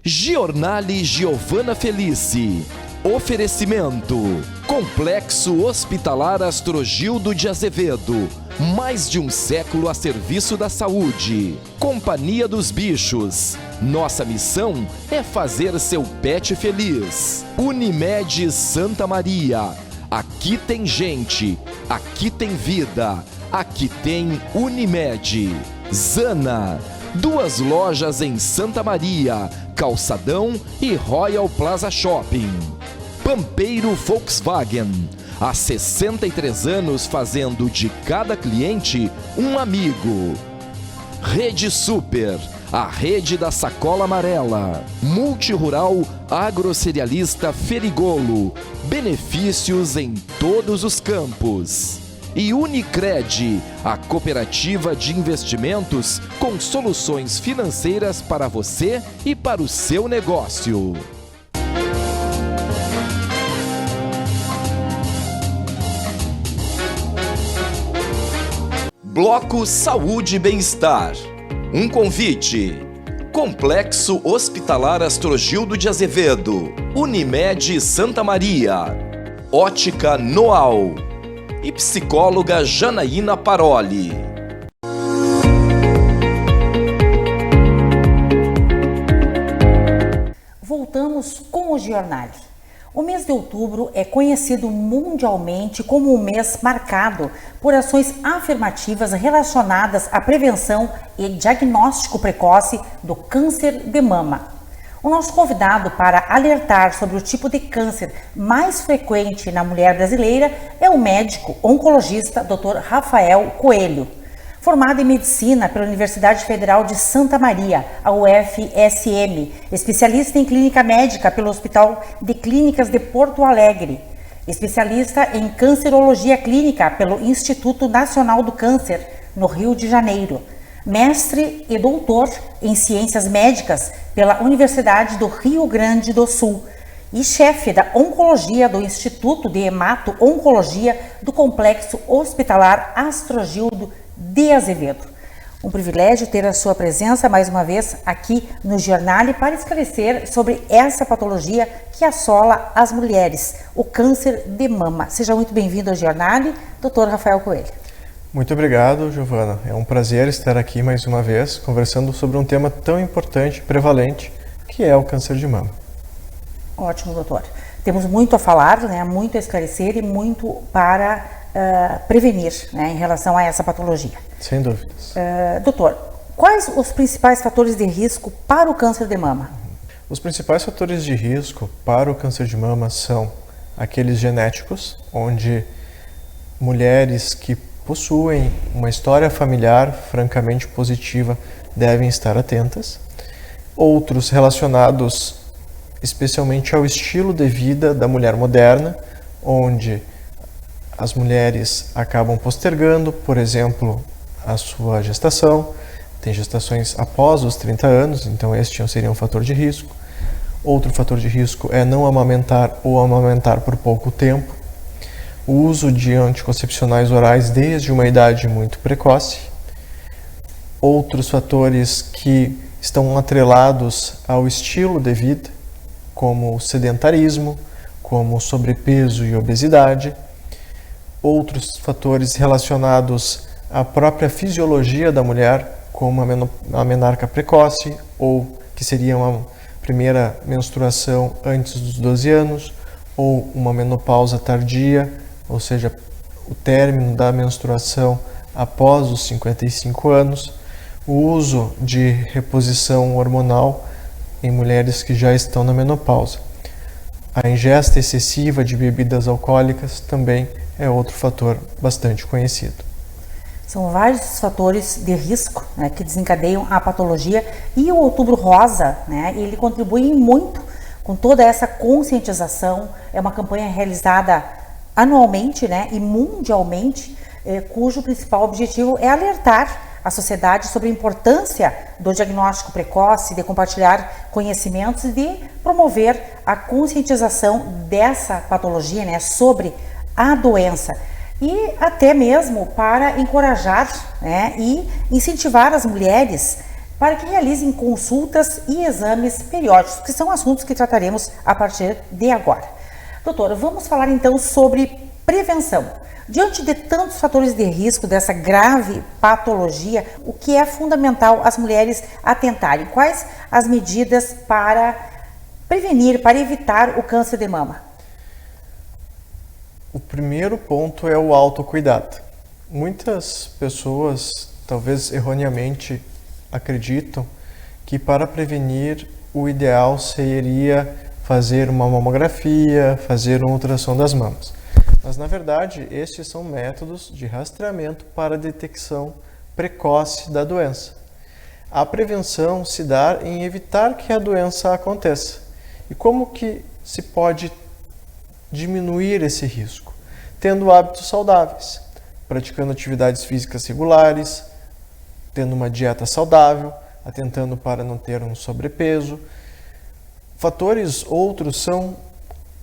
Giornale Giovana Felice. Oferecimento: Complexo Hospitalar Astrogildo de Azevedo. Mais de um século a serviço da saúde. Companhia dos Bichos. Nossa missão é fazer seu pet feliz. Unimed Santa Maria. Aqui tem gente. Aqui tem vida. Aqui tem Unimed. Zana. 2 lojas em Santa Maria, Calçadão e Royal Plaza Shopping. Pampeiro Volkswagen. Há 63 anos fazendo de cada cliente um amigo. Rede Super, a rede da sacola amarela. Multirural Agrocerealista Ferigolo. Benefícios em todos os campos. E Unicred, a cooperativa de investimentos com soluções financeiras para você e para o seu negócio. Bloco Saúde e Bem-Estar. Um convite. Complexo Hospitalar Astrogildo de Azevedo. Unimed Santa Maria. Ótica Noal. E psicóloga Janaína Paroli. Voltamos com o Giornale. O mês de outubro é conhecido mundialmente como um mês marcado por ações afirmativas relacionadas à prevenção e diagnóstico precoce do câncer de mama. O nosso convidado para alertar sobre o tipo de câncer mais frequente na mulher brasileira é o médico oncologista Dr. Rafael Coelho. Formado em medicina pela Universidade Federal de Santa Maria, a UFSM, especialista em clínica médica pelo Hospital de Clínicas de Porto Alegre, especialista em cancerologia clínica pelo Instituto Nacional do Câncer, no Rio de Janeiro, mestre e doutor em ciências médicas pela Universidade do Rio Grande do Sul e chefe da oncologia do Instituto de Hemato-Oncologia do Complexo Hospitalar Astrogildo de Azevedo. Um privilégio ter a sua presença mais uma vez aqui no Giornale para esclarecer sobre essa patologia que assola as mulheres, o câncer de mama. Seja muito bem-vindo ao Giornale, Dr. Rafael Coelho. Muito obrigado, Giovana. É um prazer estar aqui mais uma vez, conversando sobre um tema tão importante e prevalente, que é o câncer de mama. Ótimo, doutor. Temos muito a falar, muito a esclarecer e muito para prevenir em relação a essa patologia. Sem dúvidas. Doutor, quais os principais fatores de risco para o câncer de mama? Os principais fatores de risco para o câncer de mama são aqueles genéticos, onde mulheres que possuem uma história familiar francamente positiva devem estar atentas. Outros relacionados especialmente ao estilo de vida da mulher moderna, onde as mulheres acabam postergando, por exemplo, a sua gestação. Tem gestações após os 30 anos, então este seria um fator de risco. Outro fator de risco é não amamentar ou amamentar por pouco tempo. O uso de anticoncepcionais orais desde uma idade muito precoce. Outros fatores que estão atrelados ao estilo de vida, como o sedentarismo, como o sobrepeso e obesidade. Outros fatores relacionados à própria fisiologia da mulher, como a menarca precoce, ou que seria uma primeira menstruação antes dos 12 anos, ou uma menopausa tardia, ou seja, o término da menstruação após os 55 anos, o uso de reposição hormonal em mulheres que já estão na menopausa. A ingesta excessiva de bebidas alcoólicas também é outro fator bastante conhecido. São vários fatores de risco que desencadeiam a patologia, e o Outubro Rosa, ele contribui muito com toda essa conscientização. É uma campanha realizada anualmente e mundialmente, cujo principal objetivo é alertar a sociedade sobre a importância do diagnóstico precoce, de compartilhar conhecimentos e de promover a conscientização dessa patologia, sobre a doença. E até mesmo para encorajar e incentivar as mulheres para que realizem consultas e exames periódicos, que são assuntos que trataremos a partir de agora. Doutora, vamos falar então sobre prevenção. Diante de tantos fatores de risco dessa grave patologia, o que é fundamental as mulheres atentarem? Quais as medidas para prevenir, para evitar o câncer de mama? O primeiro ponto é o autocuidado. Muitas pessoas, talvez erroneamente, acreditam que para prevenir o ideal seria fazer uma mamografia, fazer um ultrassom das mamas. Mas, na verdade, estes são métodos de rastreamento para detecção precoce da doença. A prevenção se dá em evitar que a doença aconteça. E como que se pode diminuir esse risco? Tendo hábitos saudáveis, praticando atividades físicas regulares, tendo uma dieta saudável, atentando para não ter um sobrepeso. Fatores outros são,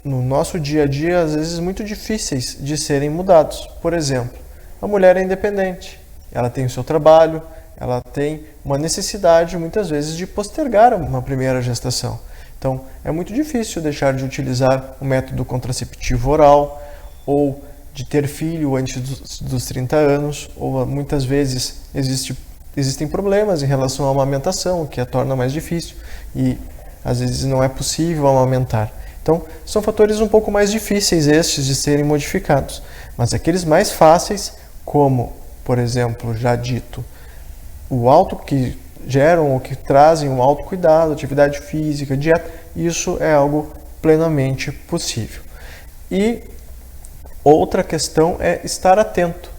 no nosso dia a dia, às vezes muito difíceis de serem mudados. Por exemplo, a mulher é independente, ela tem o seu trabalho, ela tem uma necessidade, muitas vezes, de postergar uma primeira gestação. Então, é muito difícil deixar de utilizar o método contraceptivo oral ou de ter filho antes dos 30 anos, ou muitas vezes existem problemas em relação à amamentação, que a torna mais difícil e às vezes não é possível amamentar. Então, são fatores um pouco mais difíceis estes de serem modificados, mas aqueles mais fáceis, como, por exemplo, já dito, que geram ou que trazem um autocuidado, atividade física, dieta, isso é algo plenamente possível. E outra questão é estar atento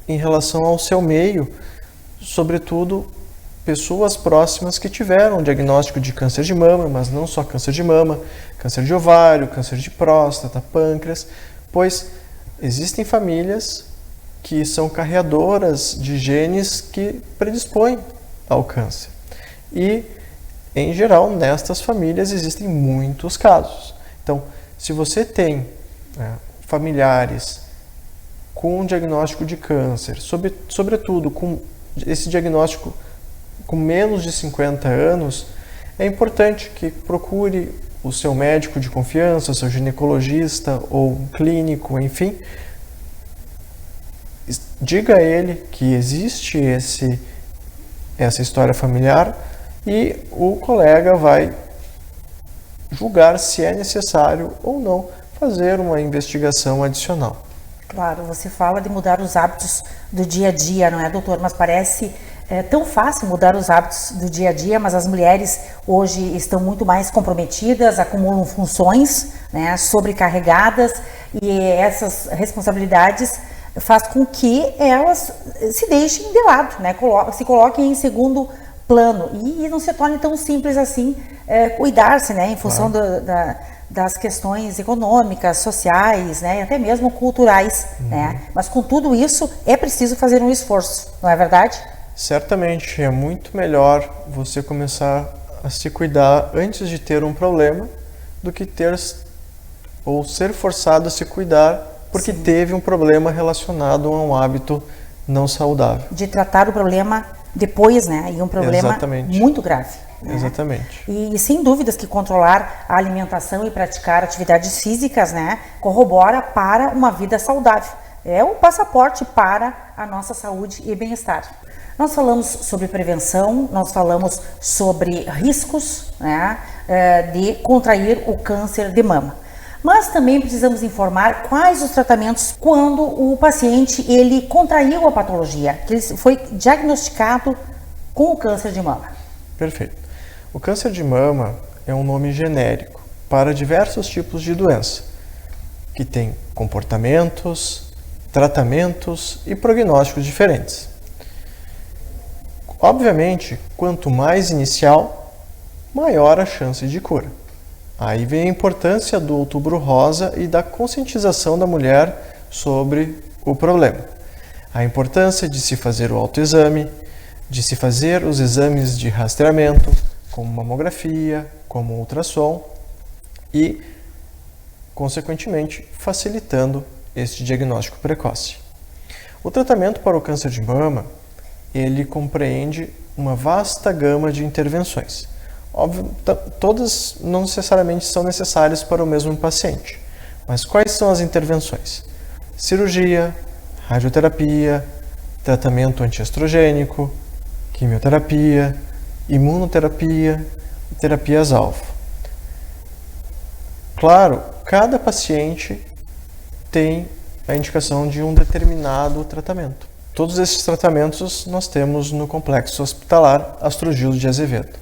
em relação ao seu meio, sobretudo pessoas próximas que tiveram um diagnóstico de câncer de mama, mas não só câncer de mama, câncer de ovário, câncer de próstata, pâncreas, pois existem famílias que são carreadoras de genes que predispõem ao câncer. E, em geral, nestas famílias existem muitos casos. Então, se você tem familiares com um diagnóstico de câncer, sobretudo com esse diagnóstico com menos de 50 anos, é importante que procure o seu médico de confiança, o seu ginecologista ou um clínico, enfim. Diga a ele que existe essa história familiar e o colega vai julgar se é necessário ou não fazer uma investigação adicional. Claro, você fala de mudar os hábitos do dia a dia, não é, doutor? Mas parece tão fácil mudar os hábitos do dia a dia, mas as mulheres hoje estão muito mais comprometidas, acumulam funções, né, sobrecarregadas, e essas responsabilidades faz com que elas se deixem de lado, né, se coloquem em segundo plano e não se torne tão simples assim cuidar-se, né, em função das questões econômicas, sociais, né, e até mesmo culturais, né? Mas com tudo isso é preciso fazer um esforço, não é verdade? Certamente é muito melhor você começar a se cuidar antes de ter um problema do que ter ou ser forçado a se cuidar porque teve um problema relacionado a um hábito não saudável. De tratar o problema depois, né? E um problema muito grave. Né? Exatamente. E sem dúvidas que controlar a alimentação e praticar atividades físicas, né, corrobora para uma vida saudável. É o passaporte para a nossa saúde e bem-estar. Nós falamos sobre prevenção, nós falamos sobre riscos, né, de contrair o câncer de mama. Mas também precisamos informar quais os tratamentos quando o paciente ele contraiu a patologia, que ele foi diagnosticado com o câncer de mama. Perfeito. O câncer de mama é um nome genérico para diversos tipos de doença, que tem comportamentos, tratamentos e prognósticos diferentes. Obviamente, quanto mais inicial, maior a chance de cura. Aí vem a importância do Outubro Rosa e da conscientização da mulher sobre o problema. A importância de se fazer o autoexame, de se fazer os exames de rastreamento, como mamografia, como ultrassom e, consequentemente, facilitando este diagnóstico precoce. O tratamento para o câncer de mama, ele compreende uma vasta gama de intervenções. Óbvio, todas não necessariamente são necessárias para o mesmo paciente. Mas quais são as intervenções? Cirurgia, radioterapia, tratamento antiestrogênico, quimioterapia, imunoterapia e terapias-alvo. Claro, cada paciente tem a indicação de um determinado tratamento. Todos esses tratamentos nós temos no Complexo Hospitalar Astrogildo de Azevedo.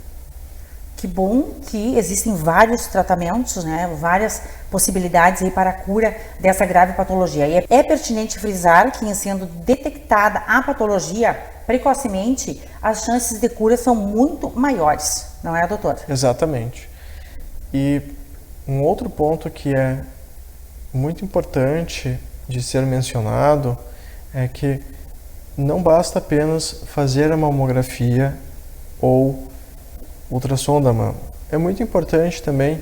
Que bom que existem vários tratamentos, né, várias possibilidades aí para a cura dessa grave patologia. E é pertinente frisar que, em sendo detectada a patologia precocemente, as chances de cura são muito maiores, não é, doutor? Exatamente. E um outro ponto que é muito importante de ser mencionado é que não basta apenas fazer a mamografia ou ultrassom da mama. É muito importante também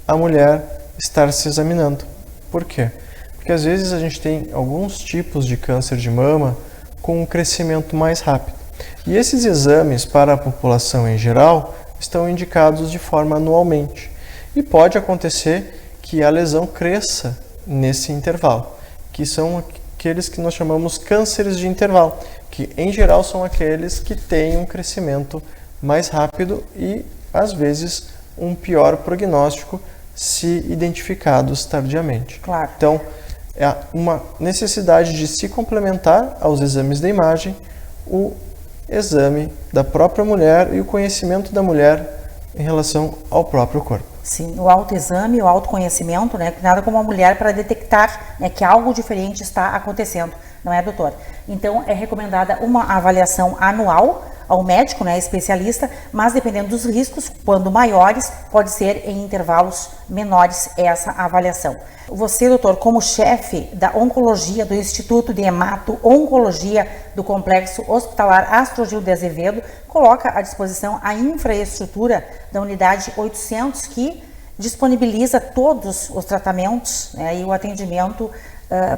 a mulher estar se examinando. Por quê? Porque às vezes a gente tem alguns tipos de câncer de mama com um crescimento mais rápido. E esses exames para a população em geral estão indicados de forma anualmente. E pode acontecer que a lesão cresça nesse intervalo, que são aqueles que nós chamamos cânceres de intervalo, que em geral são aqueles que têm um crescimento mais rápido e, às vezes, um pior prognóstico se identificados tardiamente. Claro. Então, é uma necessidade de se complementar aos exames da imagem, o exame da própria mulher e o conhecimento da mulher em relação ao próprio corpo. Sim, o autoexame, o autoconhecimento, né? Nada como a mulher para detectar, né, que algo diferente está acontecendo, não é, doutor? Então, é recomendada uma avaliação anual ao médico, né, especialista, mas dependendo dos riscos, quando maiores, pode ser em intervalos menores essa avaliação. Você, doutor, como chefe da oncologia do Instituto de Hemato-Oncologia do Complexo Hospitalar Astrogildo de Azevedo, coloca à disposição a infraestrutura da unidade 800 que disponibiliza todos os tratamentos, né, e o atendimento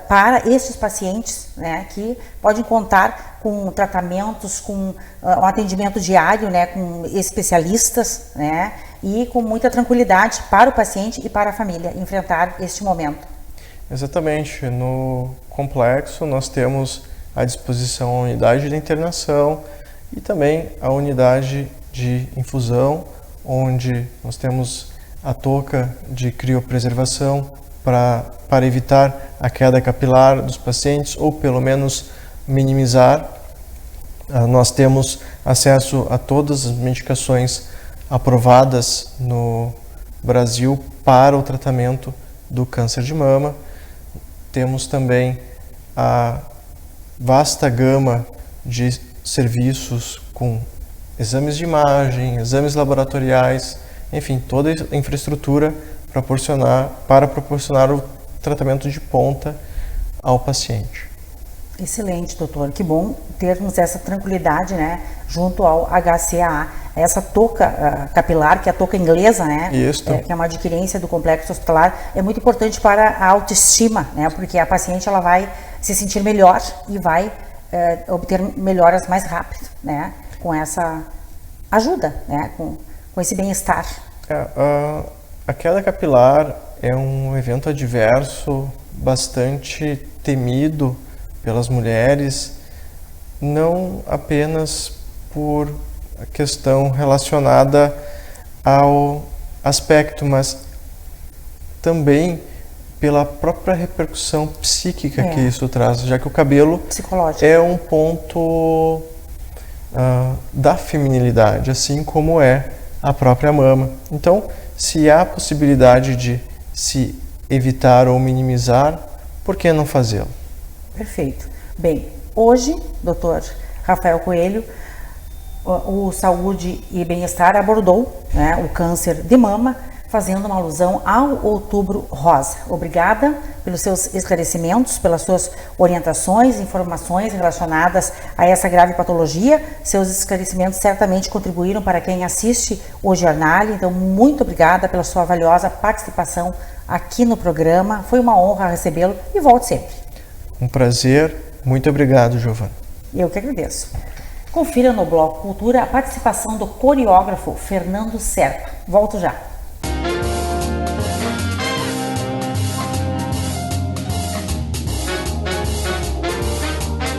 para estes pacientes, né, que podem contar com tratamentos, com um atendimento diário, né, com especialistas, né, e com muita tranquilidade para o paciente e para a família enfrentar este momento. Exatamente. No complexo nós temos à disposição a unidade de internação e também a unidade de infusão, onde nós temos a touca de criopreservação para evitar a queda capilar dos pacientes ou pelo menos minimizar. Nós temos acesso a todas as medicações aprovadas no Brasil para o tratamento do câncer de mama. Temos também a vasta gama de serviços com exames de imagem, exames laboratoriais, enfim, toda a infraestrutura para proporcionar o tratamento de ponta ao paciente. Excelente, doutor. Que bom termos essa tranquilidade, né, junto ao HCAA. Essa touca capilar, que é a touca inglesa, né, que é uma adquirência do complexo hospitalar, é muito importante para a autoestima, né, porque a paciente ela vai se sentir melhor e vai obter melhoras mais rápido, né, com essa ajuda, né, com esse bem-estar. A queda capilar é um evento adverso bastante temido pelas mulheres, não apenas por a questão relacionada ao aspecto, mas também pela própria repercussão psíquica que isso traz, já que o cabelo é um ponto da feminilidade, assim como é a própria mama. Então, se há possibilidade de se evitar ou minimizar, por que não fazê-lo? Perfeito. Bem, hoje, doutor Rafael Coelho, o Saúde e Bem-Estar abordou, né, o câncer de mama, fazendo uma alusão ao Outubro Rosa. Obrigada pelos seus esclarecimentos, pelas suas orientações, informações relacionadas a essa grave patologia. Seus esclarecimentos certamente contribuíram para quem assiste o jornal. Então, muito obrigada pela sua valiosa participação aqui no programa. Foi uma honra recebê-lo e volte sempre. Um prazer. Muito obrigado, Giovana. Eu que agradeço. Confira no Bloco Cultura a participação do coreógrafo Fernando Serpa. Volto já.